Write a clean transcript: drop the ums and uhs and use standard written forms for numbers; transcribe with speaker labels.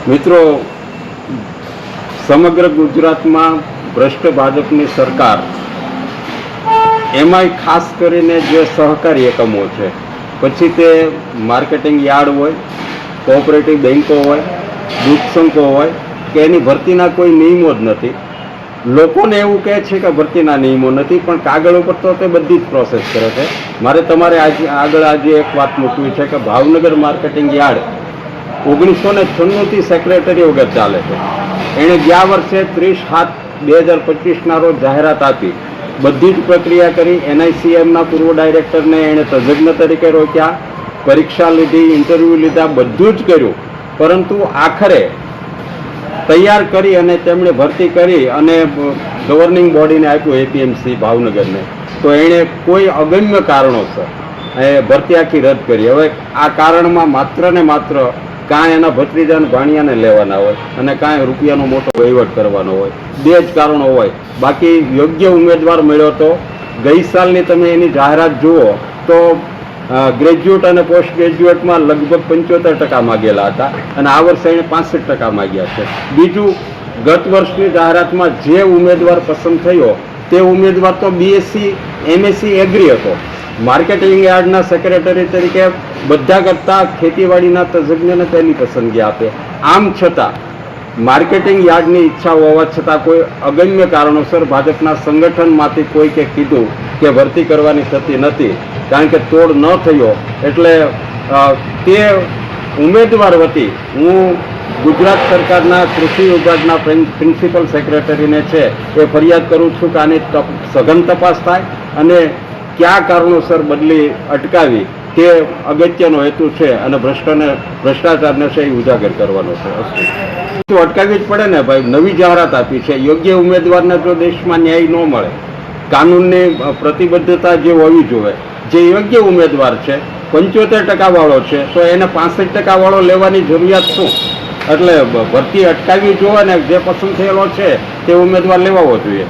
Speaker 1: મિત્રો, સમગ્ર ગુજરાતમાં ભ્રષ્ટ ભાજપની સરકાર, એમાંય ખાસ કરીને જે સહકારી એકમો છે, પછી તે માર્કેટિંગ યાર્ડ હોય, કોઓપરેટિવ બેન્કો હોય, દૂધ સંઘો હોય, કે એની ભરતીના કોઈ નિયમો જ નથી. લોકોને એવું કહે છે કે ભરતીના નિયમો નથી, પણ કાગળ ઉપર તો તે બધી જ પ્રોસેસ કરે છે. મારે તમારે આજે એક વાત મૂકવી છે કે ભાવનગર માર્કેટિંગ યાર્ડ 1996થી સેક્રેટરી વગર ચાલે છે. એણે ગયા વર્ષે 30/7/2025ના રોજ જાહેરાત આપી, બધી જ પ્રક્રિયા કરી. NICMના પૂર્વ ડાયરેક્ટરને એણે તજજ્ઞ તરીકે રોક્યા, પરીક્ષા લીધી, ઇન્ટરવ્યૂ લીધા, બધું જ કર્યું, પરંતુ આખરે તૈયાર કરી અને તેમણે ભરતી કરી અને ગવર્નિંગ બોડીને આપ્યું, APMC ભાવનગરને. તો એણે કોઈ અગમ્ય કારણોસર ભરતી આખી રદ કરી. હવે આ કારણમાં માત્ર ને માત્ર કાંઈ એના ભત્રીજાને ભાણિયાને લેવાના હોય અને કાંઈ રૂપિયાનો મોટો વહીવટ કરવાનો હોય, બે જ કારણો હોય. બાકી યોગ્ય ઉમેદવાર મળ્યો તો ગઈ સાલની તમે એની જાહેરાત જુઓ તો ગ્રેજ્યુએટ અને પોસ્ટ ગ્રેજ્યુએટમાં લગભગ 75% માગેલા હતા અને આ વર્ષે એણે 65% માગ્યા છે. બીજું, ગત વર્ષની જાહેરાતમાં જે ઉમેદવાર પસંદ થયો તે ઉમેદવાર તો BSc MSc એગ્રી હતો. માર્કેટિંગ યાર્ડના સેક્રેટરી તરીકે બધા કરતાં ખેતીવાડીના તજજ્ઞને પહેલી પસંદગી આપે. આમ છતાં માર્કેટિંગ યાર્ડની ઈચ્છા હોવા છતાં કોઈ અગમ્ય કારણોસર ભાજપના સંગઠનમાંથી કોઈકે કીધું કે ભરતી કરવાની થતી નથી, કારણ કે તોડ ન થયો. એટલે તે ઉમેદવાર વતી હું ગુજરાત સરકારના કૃષિ વિભાગના પ્રિન્સિપલ સેક્રેટરીને છે એ ફરિયાદ કરું છું કે આની સઘન તપાસ થાય અને કયા કારણોસર બદલી અટકાવી તે અગત્યનો હેતુ છે અને ભ્રષ્ટાચારને છે એ ઉજાગર કરવાનો છે. તો અટકાવવી જ પડે ને ભાઈ. નવી જાહેરાત આપી છે, યોગ્ય ઉમેદવારને જો દેશમાં ન્યાય ન મળે, કાનૂનની પ્રતિબદ્ધતા જે હોવી જોઈએ, જે યોગ્ય ઉમેદવાર છે 75% વાળો છે તો એને 65% વાળો લેવાની જરૂરિયાત શું? એટલે ભરતી અટકાવવી જોઈએ ને જે પસંદ થયેલો છે તે ઉમેદવાર લેવાવો જોઈએ.